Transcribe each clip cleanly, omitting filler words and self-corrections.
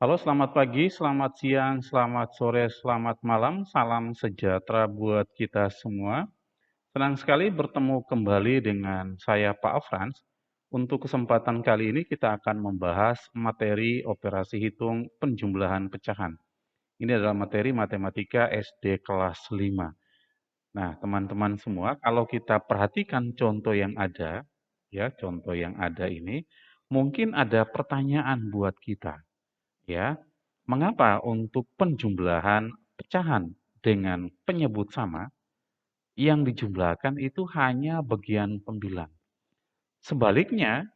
Halo, selamat pagi, selamat siang, selamat sore, selamat malam. Salam sejahtera buat kita semua. Senang sekali bertemu kembali dengan saya, Pak Frans. Untuk kesempatan kali ini kita akan membahas materi operasi hitung penjumlahan pecahan. Ini adalah materi matematika SD kelas 5. Nah, teman-teman semua, kalau kita perhatikan contoh yang ada, ya, contoh yang ada ini, mungkin ada pertanyaan buat kita. Ya, mengapa untuk penjumlahan pecahan dengan penyebut sama yang dijumlahkan itu hanya bagian pembilang? Sebaliknya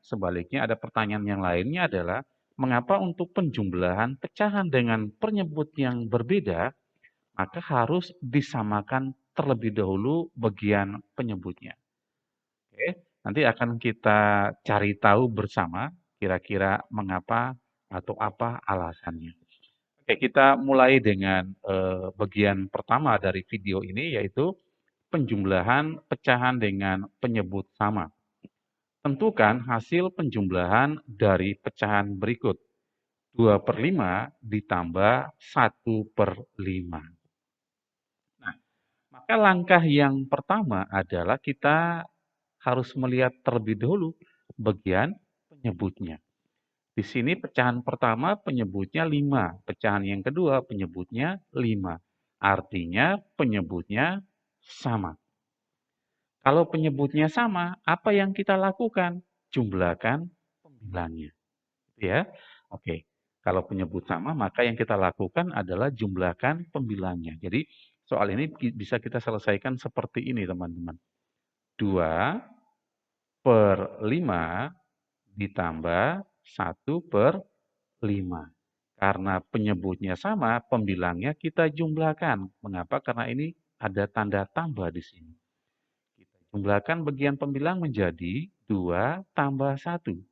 ada pertanyaan yang lainnya adalah mengapa untuk penjumlahan pecahan dengan penyebut yang berbeda maka harus disamakan terlebih dahulu bagian penyebutnya. Oke, nanti akan kita cari tahu bersama kira-kira mengapa atau apa alasannya. Oke, kita mulai dengan bagian pertama dari video ini, yaitu penjumlahan pecahan dengan penyebut sama. Tentukan hasil penjumlahan dari pecahan berikut. 2/5 ditambah 1/5. Nah, maka langkah yang pertama adalah kita harus melihat terlebih dahulu bagian penyebutnya. Di sini pecahan pertama penyebutnya 5, pecahan yang kedua penyebutnya 5. Artinya penyebutnya sama. Kalau penyebutnya sama, apa yang kita lakukan? Jumlahkan pembilangnya. Ya, oke. Kalau penyebut sama, maka yang kita lakukan adalah jumlahkan pembilangnya. Jadi soal ini bisa kita selesaikan seperti ini, teman-teman. 2/5 ditambah 1/5. Karena penyebutnya sama, pembilangnya kita jumlahkan. Mengapa? Karena ini ada tanda tambah di sini. Kita jumlahkan bagian pembilang menjadi 2 tambah 1.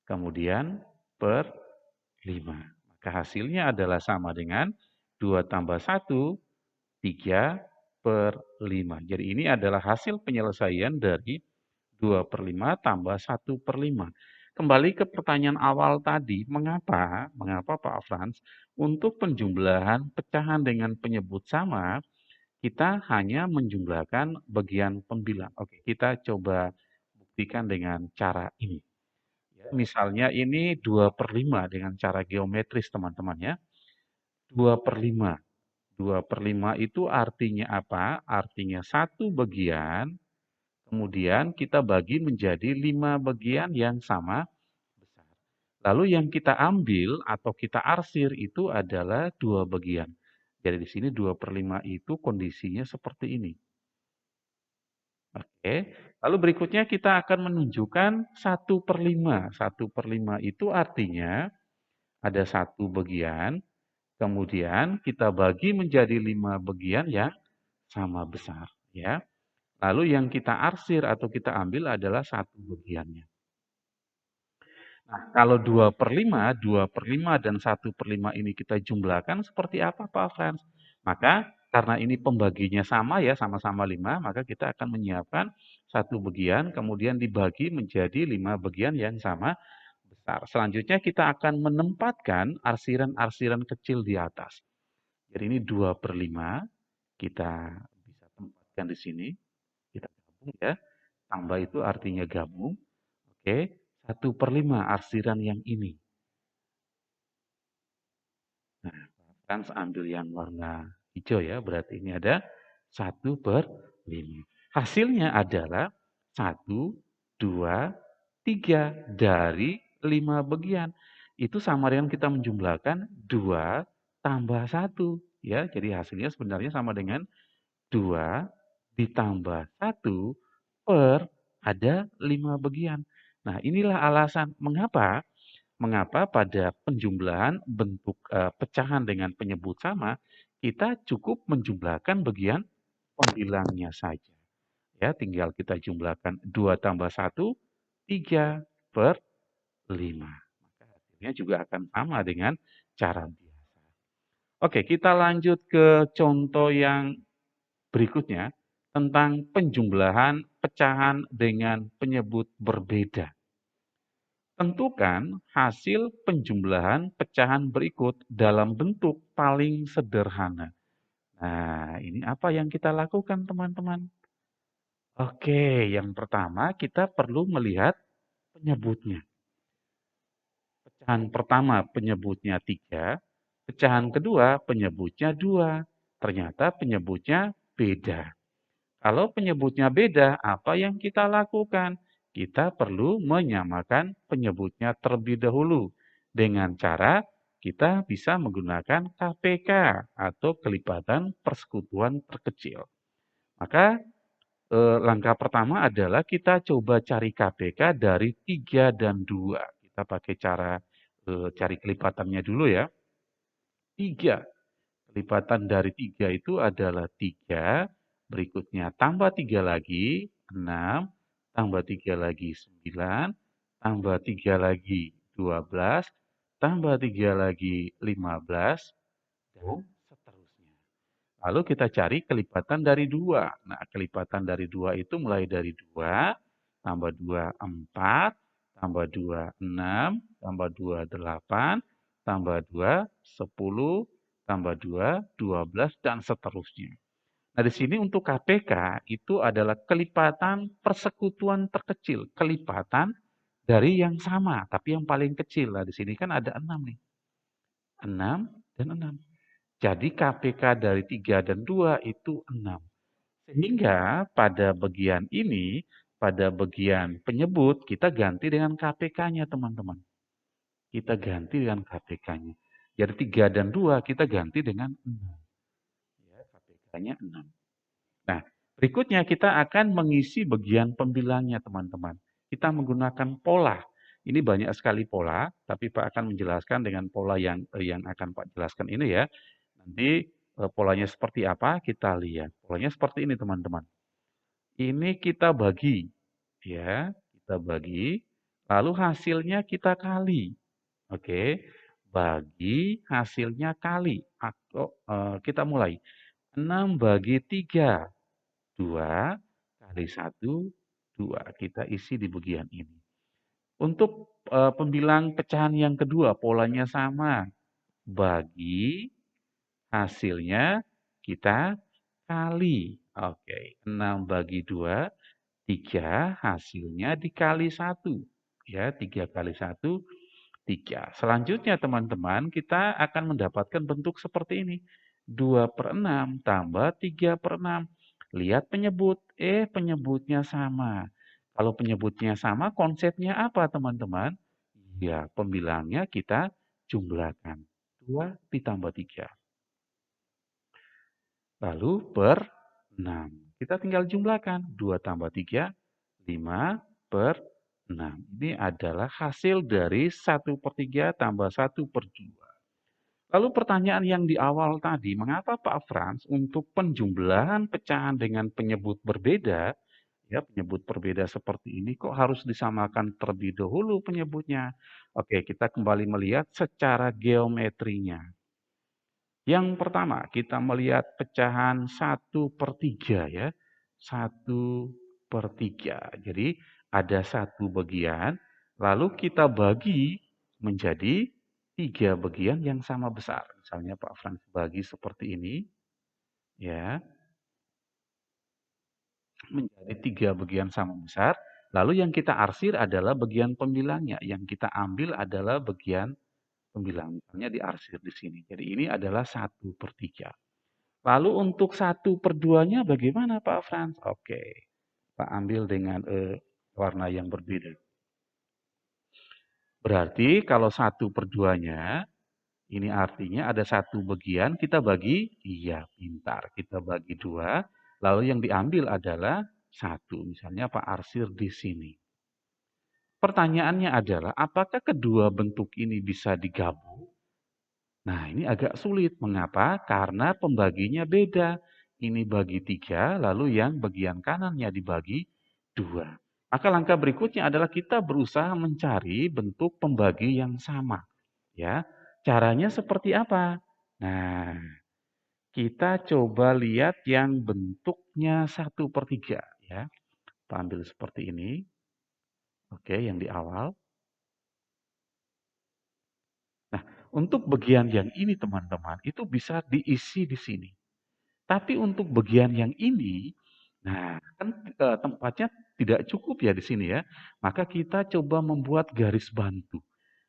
Kemudian per 5. Maka hasilnya adalah sama dengan 2 tambah 1, 3/5. Jadi ini adalah hasil penyelesaian dari 2/5 tambah 1/5. Kembali ke pertanyaan awal tadi, mengapa Pak Frans, untuk penjumlahan pecahan dengan penyebut sama, kita hanya menjumlahkan bagian pembilang. Oke, kita coba buktikan dengan cara ini. Ya, misalnya ini 2/5 dengan cara geometris, teman-teman ya. 2/5. 2/5 itu artinya apa? Artinya satu bagian kemudian kita bagi menjadi 5 bagian yang sama besar. Lalu yang kita ambil atau kita arsir itu adalah 2 bagian. Jadi di sini 2/5 itu kondisinya seperti ini. Oke. Lalu berikutnya kita akan menunjukkan 1/5. 1/5 itu artinya ada satu bagian, kemudian kita bagi menjadi 5 bagian yang sama besar. Ya. Lalu yang kita arsir atau kita ambil adalah satu bagiannya. Nah, kalau 2/5 dan 1/5 ini kita jumlahkan seperti apa Pak Frans? Maka karena ini pembaginya sama ya, sama-sama 5, maka kita akan menyiapkan satu bagian, kemudian dibagi menjadi 5 bagian yang sama besar. Selanjutnya kita akan menempatkan arsiran-arsiran kecil di atas. Jadi ini 2/5, kita bisa tempatkan di sini, kita gabung ya. Tambah itu artinya gabung. Oke, 1/5 arsiran yang ini. Nah, kan ambil yang warna hijau ya, berarti ini ada 1/5. Hasilnya adalah 1, 2, 3 dari 5 bagian. Itu sama dengan kita menjumlahkan 2 tambah 1. Ya, jadi hasilnya sebenarnya sama dengan 2 ditambah 1 per ada 5 bagian. Nah, inilah alasan mengapa mengapa pada penjumlahan bentuk, pecahan dengan penyebut sama, kita cukup menjumlahkan bagian pembilangnya saja. Ya, tinggal kita jumlahkan 2 tambah 1, 3/5. Maka hasilnya juga akan sama dengan cara biasa. Oke, kita lanjut ke contoh yang berikutnya tentang penjumlahan pecahan dengan penyebut berbeda. Tentukan hasil penjumlahan pecahan berikut dalam bentuk paling sederhana. Nah, ini apa yang kita lakukan, teman-teman? Oke, yang pertama kita perlu melihat penyebutnya. Pecahan pertama penyebutnya 3, pecahan kedua penyebutnya 2. Ternyata penyebutnya beda. Kalau penyebutnya beda, apa yang kita lakukan? Kita perlu menyamakan penyebutnya terlebih dahulu. Dengan cara kita bisa menggunakan KPK atau kelipatan persekutuan terkecil. Maka langkah pertama adalah kita coba cari KPK dari 3 dan 2. Kita pakai cara cari kelipatannya dulu ya. 3. Kelipatan dari 3 itu adalah 3, berikutnya tambah 3 lagi, 6, tambah 3 lagi, 9, tambah 3 lagi, 12, tambah 3 lagi, 15, dan seterusnya. Lalu kita cari kelipatan dari 2. Nah, kelipatan dari 2 itu mulai dari 2, tambah 2, 4, tambah 2, 6, tambah 2, 8, tambah 2, 10, tambah 2, 12, dan seterusnya. Nah, di sini untuk KPK itu adalah kelipatan persekutuan terkecil. Kelipatan dari yang sama, tapi yang paling kecil. Nah, di sini kan ada 6 nih. 6 dan 6. Jadi KPK dari 3 dan 2 itu 6. Sehingga pada bagian ini, pada bagian penyebut, kita ganti dengan KPK-nya teman-teman. Kita ganti dengan KPK-nya. Jadi 3 dan 2 kita ganti dengan 6. Ya, KPK-nya 6. Nah, berikutnya kita akan mengisi bagian pembilangnya teman-teman. Kita menggunakan pola. Ini banyak sekali pola, tapi Pak akan menjelaskan dengan pola yang akan Pak jelaskan ini ya. Nanti polanya seperti apa kita lihat. Polanya seperti ini teman-teman. Ini kita bagi, ya, kita bagi, lalu hasilnya kita kali. Oke, bagi hasilnya kali. Atau kita mulai. 6 bagi 3, 2 kali 1, 2. Kita isi di bagian ini. Untuk pembilang pecahan yang kedua, polanya sama. Bagi hasilnya kita kali. Oke, 6 bagi 2, 3 hasilnya dikali 1. Ya, 3 kali 1, 3. Selanjutnya teman-teman, kita akan mendapatkan bentuk seperti ini. 2/6 tambah 3/6. Lihat penyebut. Penyebutnya sama. Kalau penyebutnya sama, konsepnya apa teman-teman? Ya, pembilangnya kita jumlahkan. 2 ditambah 3. Lalu per 6. Kita tinggal jumlahkan. 2 tambah 3, 5 per 6. Ini adalah hasil dari 1/3 tambah 1/2. Lalu pertanyaan yang di awal tadi, mengapa Pak Frans untuk penjumlahan pecahan dengan penyebut berbeda, ya penyebut berbeda seperti ini kok harus disamakan terlebih dahulu penyebutnya? Oke, kita kembali melihat secara geometrinya. Yang pertama, kita melihat pecahan 1/3 ya. 1/3. Jadi ada satu bagian, lalu kita bagi menjadi 3 bagian yang sama besar. Misalnya Pak Frans bagi seperti ini, ya, menjadi 3 bagian sama besar. Lalu yang kita arsir adalah bagian pembilangnya. Yang kita ambil adalah bagian pembilang. Misalnya diarsir di sini. Jadi ini adalah 1/3. Lalu untuk 1/2-nya bagaimana Pak Frans? Oke, Pak ambil dengan warna yang berbeda. Berarti kalau 1/2-nya, ini artinya ada satu bagian kita bagi, iya pintar, kita bagi 2, lalu yang diambil adalah 1. Misalnya Pak arsir di sini. Pertanyaannya adalah, apakah kedua bentuk ini bisa digabung? Nah, ini agak sulit. Mengapa? Karena pembaginya beda. Ini bagi 3, lalu yang bagian kanannya dibagi 2. Maka langkah berikutnya adalah kita berusaha mencari bentuk pembagi yang sama. Ya, caranya seperti apa? Nah, kita coba lihat yang bentuknya 1/3. Ya, kita ambil seperti ini. Oke, yang di awal. Untuk bagian yang ini teman-teman, itu bisa diisi di sini. Tapi untuk bagian yang ini, nah kan tempatnya tidak cukup ya di sini ya. Maka kita coba membuat garis bantu.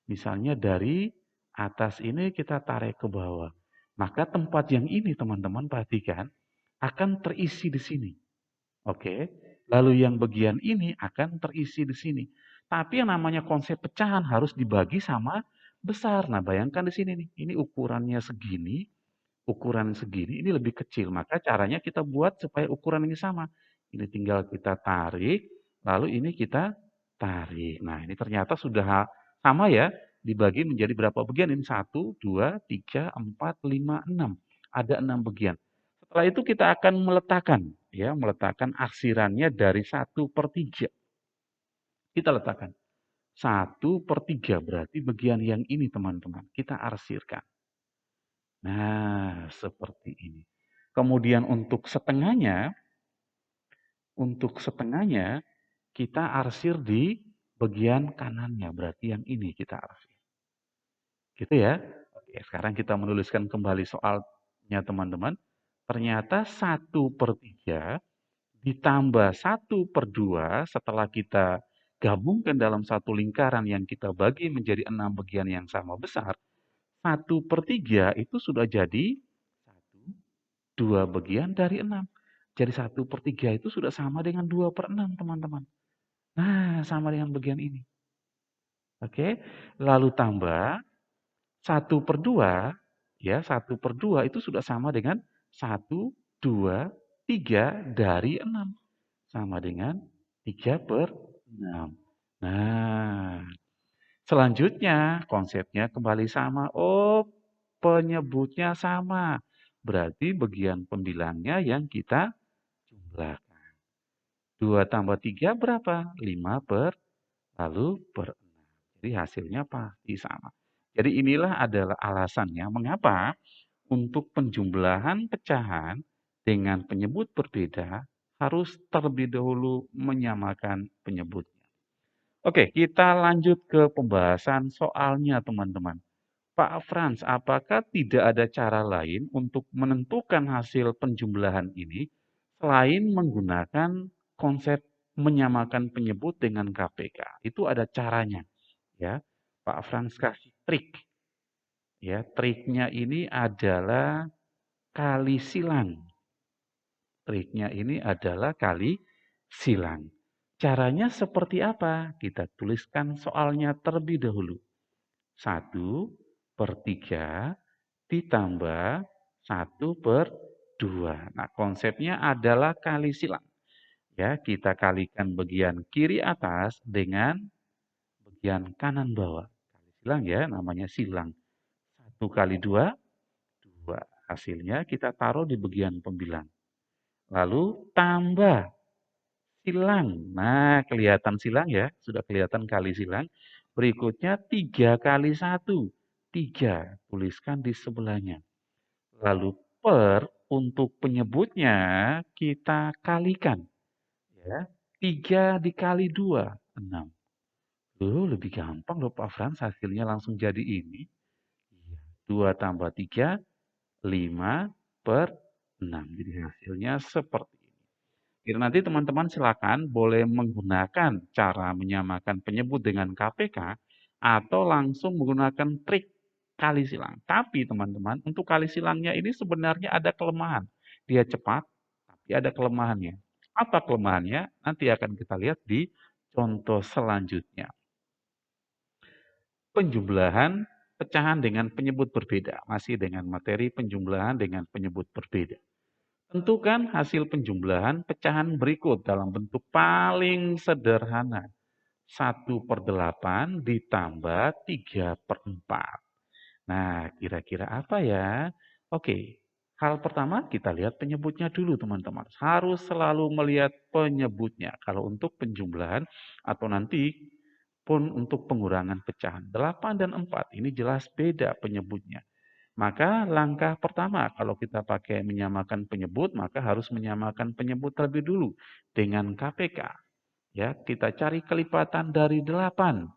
Misalnya dari atas ini kita tarik ke bawah. Maka tempat yang ini teman-teman perhatikan akan terisi di sini. Oke. Lalu yang bagian ini akan terisi di sini. Tapi yang namanya konsep pecahan harus dibagi sama besar. Nah, bayangkan di sini nih. Ini ukuran segini, ini lebih kecil. Maka caranya kita buat supaya ukuran ini sama. Ini tinggal kita tarik, lalu ini kita tarik. Nah, ini ternyata sudah sama ya. Dibagi menjadi berapa bagian? Ini 1, 2, 3, 4, 5, 6. Ada 6 bagian. Setelah itu kita akan meletakkan arsirannya dari 1/3. Kita letakkan 1/3 berarti bagian yang ini teman-teman. Kita arsirkan. Nah, seperti ini. Kemudian untuk setengahnya kita arsir di bagian kanannya. Berarti yang ini kita arsir. Gitu ya. Oke, sekarang kita menuliskan kembali soalnya teman-teman. Ternyata 1/3 ditambah 1/2 setelah kita gabungkan dalam satu lingkaran yang kita bagi menjadi 6 bagian yang sama besar, 1/3 itu sudah jadi 1, 2 bagian dari 6. Jadi 1/3 itu sudah sama dengan 2/6 teman-teman. Nah, sama dengan bagian ini. Oke, lalu tambah 1/2, ya 1/2 itu sudah sama dengan 1, 2, 3 dari 6. Sama dengan 3/6. Nah, selanjutnya konsepnya kembali sama. Oh, penyebutnya sama. Berarti bagian pembilangnya yang kita jumlahkan. 2 tambah 3 berapa? 5 lalu per 6. Jadi hasilnya pasti sama. Jadi inilah adalah alasannya mengapa untuk penjumlahan pecahan dengan penyebut berbeda harus terlebih dahulu menyamakan penyebutnya. Oke, kita lanjut ke pembahasan soalnya teman-teman. Pak Frans, apakah tidak ada cara lain untuk menentukan hasil penjumlahan ini selain menggunakan konsep menyamakan penyebut dengan KPK? Itu ada caranya, ya. Pak Frans kasih trik, ya. Triknya ini adalah kali silang. Triknya ini adalah kali silang. Caranya seperti apa? Kita tuliskan soalnya terlebih dahulu. 1/3 ditambah 1/2. Nah, konsepnya adalah kali silang. Ya, kita kalikan bagian kiri atas dengan bagian kanan bawah. Kali silang ya, namanya silang. 1 kali 2, 2. Hasilnya kita taruh di bagian pembilang. Lalu tambah silang. Nah, kelihatan silang ya, sudah kelihatan kali silang. Berikutnya 3 kali 1. 3, tuliskan di sebelahnya. Lalu per untuk penyebutnya kita kalikan. Ya, 3 dikali 2, 6. Loh, lebih gampang loh Pak Frans, hasilnya langsung jadi ini. 2 tambah 3, 5/6. Jadi hasilnya seperti ini. Jadi nanti teman-teman silakan boleh menggunakan cara menyamakan penyebut dengan KPK atau langsung menggunakan trik kali silang. Tapi teman-teman, untuk kali silangnya ini sebenarnya ada kelemahan. Dia cepat, tapi ada kelemahannya. Apa kelemahannya? Nanti akan kita lihat di contoh selanjutnya. Penjumlahan pecahan dengan penyebut berbeda. Masih dengan materi penjumlahan dengan penyebut berbeda. Tentukan hasil penjumlahan pecahan berikut dalam bentuk paling sederhana. 1/8 ditambah 3/4. Nah, kira-kira apa ya? Oke, hal pertama kita lihat penyebutnya dulu teman-teman. Harus selalu melihat penyebutnya. Kalau untuk penjumlahan atau nanti pun untuk pengurangan pecahan. 8 dan 4 ini jelas beda penyebutnya. Maka langkah pertama kalau kita pakai menyamakan penyebut, maka harus menyamakan penyebut terlebih dulu dengan KPK. Ya, kita cari kelipatan dari 8.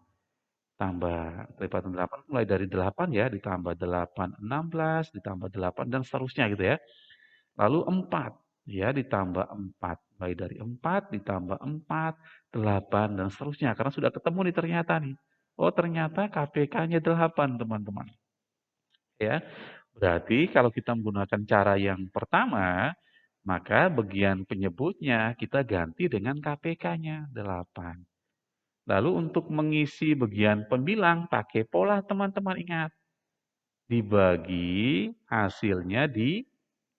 tambah kelipatan 8 mulai dari 8 ya, ditambah 8, 16, ditambah 8 dan seterusnya gitu ya. Lalu 4 ya, ditambah 4, mulai dari 4 ditambah 4, 8 dan seterusnya karena sudah ketemu nih ternyata nih. Oh, ternyata KPK-nya 8 teman-teman. Ya. Berarti kalau kita menggunakan cara yang pertama, maka bagian penyebutnya kita ganti dengan KPK-nya 8. Lalu untuk mengisi bagian pembilang pakai pola teman-teman ingat. Dibagi hasilnya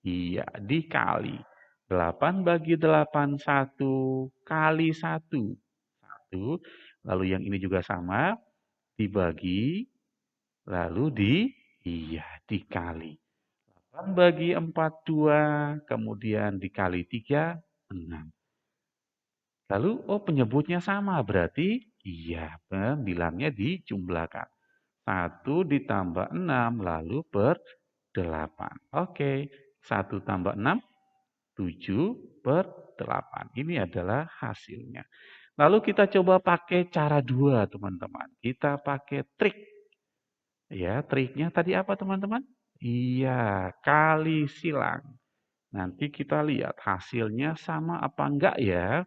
iya, dikali. 8 bagi 8, 1 kali 1. 1. Lalu yang ini juga sama, dibagi, lalu iya, dikali. 8 bagi 4, 2, kemudian dikali 3, 6. Lalu, oh penyebutnya sama, berarti iya, pembilangnya dijumlahkan. 1 ditambah 6, lalu per 8. Oke, 1 tambah 6, 7 per 8. Ini adalah hasilnya. Lalu kita coba pakai cara 2, teman-teman. Kita pakai trik. Ya, triknya tadi apa, teman-teman? Iya, kali silang. Nanti kita lihat hasilnya sama apa enggak ya.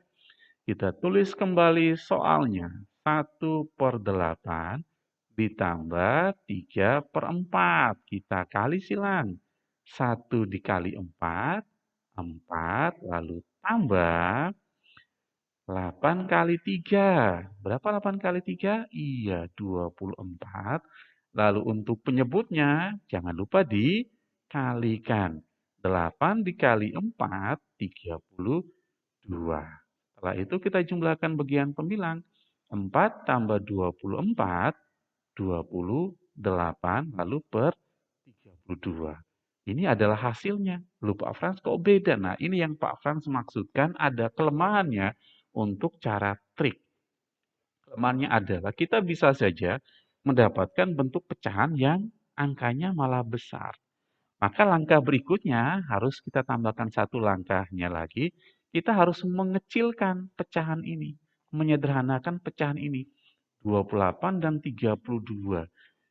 Kita tulis kembali soalnya. 1/8 ditambah 3/4. Kita kali silang. 1 dikali 4, 4. Lalu tambah 8 kali 3. Berapa 8 kali 3? Iya, 24. Lalu untuk penyebutnya, jangan lupa dikalikan. 8 dikali 4, 32. Setelah itu kita jumlahkan bagian pembilang. 4 tambah 24, 28, lalu per 32. Ini adalah hasilnya. Loh Pak Frans kok beda? Nah ini yang Pak Frans maksudkan ada kelemahannya untuk cara trik. Kelemahannya adalah kita bisa saja mendapatkan bentuk pecahan yang angkanya malah besar. Maka langkah berikutnya harus kita tambahkan satu langkahnya lagi. Kita harus mengecilkan pecahan ini. Menyederhanakan pecahan ini. 28 dan 32.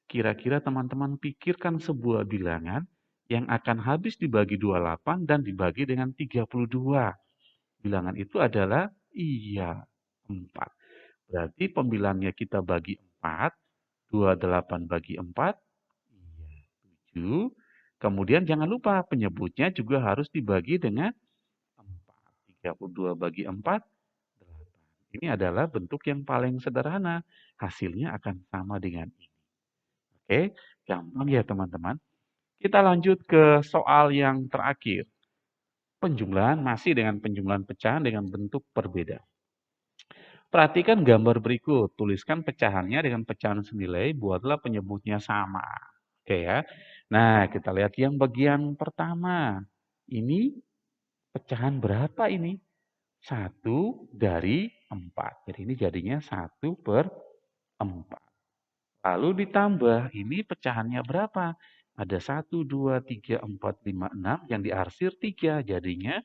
Kira-kira teman-teman pikirkan sebuah bilangan yang akan habis dibagi 28 dan dibagi dengan 32. Bilangan itu adalah iya 4. Berarti pembilangnya kita bagi 4. 28 bagi 4. Iya 7. Kemudian jangan lupa penyebutnya juga harus dibagi dengan 4. 32 bagi 4. 8. Ini adalah bentuk yang paling sederhana. Hasilnya akan sama dengan ini. Oke, gampang ya teman-teman. Kita lanjut ke soal yang terakhir. Penjumlahan masih dengan penjumlahan pecahan dengan bentuk berbeda. Perhatikan gambar berikut. Tuliskan pecahannya dengan pecahan senilai. Buatlah penyebutnya sama. Oke ya. Nah, kita lihat yang bagian pertama. Ini pecahan berapa ini? 1 dari 4. Jadi ini jadinya 1/4. Lalu ditambah, ini pecahannya berapa? Ada 1, 2, 3, 4, 5, 6. Yang diarsir 3. Jadinya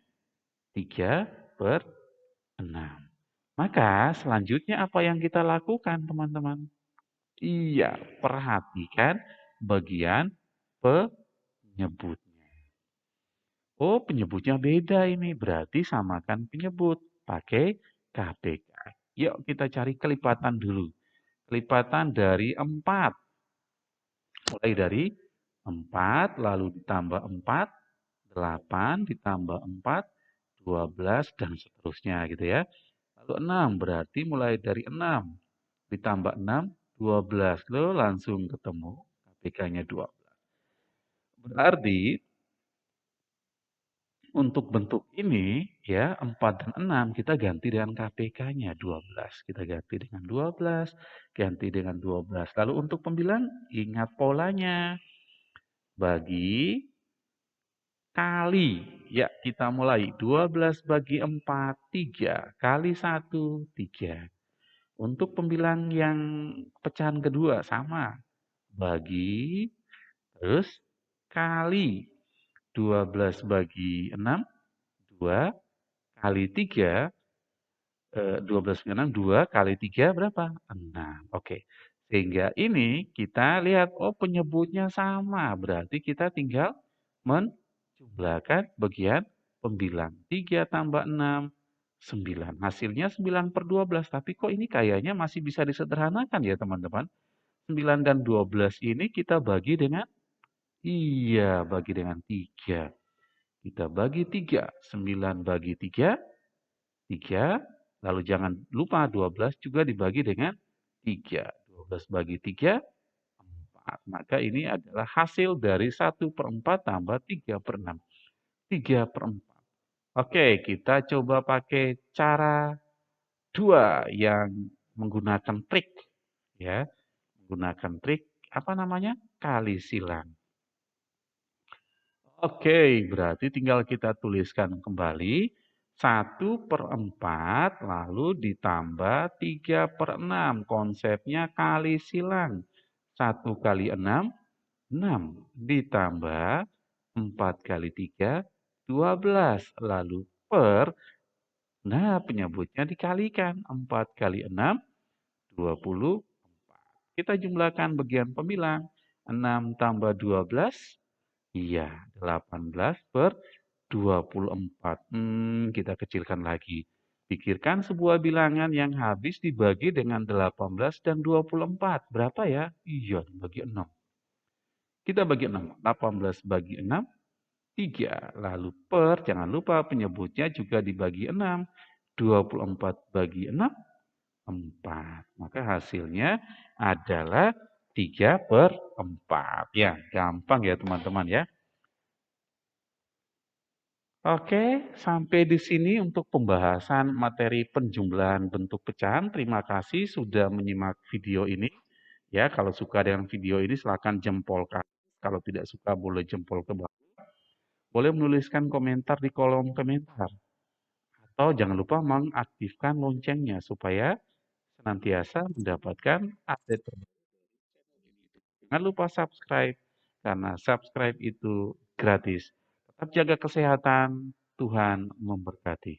3/6. Maka selanjutnya apa yang kita lakukan teman-teman? Iya, perhatikan bagian penyebutnya. Oh, penyebutnya beda ini. Berarti samakan penyebut. Pakai KPK. Yuk kita cari kelipatan dulu. Kelipatan dari 4. Mulai dari 4, lalu ditambah 4, 8, ditambah 4, 12, dan seterusnya gitu ya. Lalu 6, berarti mulai dari 6, ditambah 6, 12. Loh, langsung ketemu KPK-nya 12. Berarti untuk bentuk ini ya 4 dan 6 kita ganti dengan KPK-nya 12. Kita ganti dengan 12, ganti dengan 12. Lalu untuk pembilang ingat polanya. Bagi kali. Ya, kita mulai. 12 bagi 4, 3. Kali 1, 3. Untuk pembilang yang pecahan kedua, sama. Bagi, terus kali. 12 bagi 6, 2. Kali 3, 12 bagi 6, 2. Kali 3 berapa? 6. Oke. Sehingga ini kita lihat, oh penyebutnya sama, berarti kita tinggal menjumlahkan bagian pembilang. 3 tambah 6, 9. Hasilnya 9/12, tapi kok ini kayaknya masih bisa disederhanakan ya teman-teman. 9 dan 12 ini kita bagi dengan, iya, bagi dengan 3. Kita bagi 3, 9 bagi 3, 3. Lalu jangan lupa 12 juga dibagi dengan 3. 12 bagi 3, 4. Maka ini adalah hasil dari 1/4 tambah 3/6. 3/4. Oke, kita coba pakai cara 2 yang menggunakan trik ya. Menggunakan trik apa namanya? Kali silang. Oke, berarti tinggal kita tuliskan kembali 1/4 lalu ditambah 3/6. Konsepnya kali silang. 1 kali 6, 6. Ditambah 4 kali 3, 12. Lalu per, nah penyebutnya dikalikan. 4 kali 6, 24. Kita jumlahkan bagian pembilang. 6 tambah 12, iya, 18/24. Kita kecilkan lagi. Pikirkan sebuah bilangan yang habis dibagi dengan 18 dan 24. Berapa ya? Iya, bagi 6. Kita bagi 6. 18 bagi 6, 3. Lalu per, jangan lupa penyebutnya juga dibagi 6. 24 bagi 6, 4. Maka hasilnya adalah 3/4. Ya, gampang ya teman-teman ya. Oke, sampai di sini untuk pembahasan materi penjumlahan bentuk pecahan. Terima kasih sudah menyimak video ini. Ya, kalau suka dengan video ini silakan jempol ke atas. Kalau tidak suka boleh jempol ke bawah. Boleh menuliskan komentar di kolom komentar. Atau jangan lupa mengaktifkan loncengnya supaya senantiasa mendapatkan update terbaru. Jangan lupa subscribe, karena subscribe itu gratis. Tetap jaga kesehatan, Tuhan memberkati.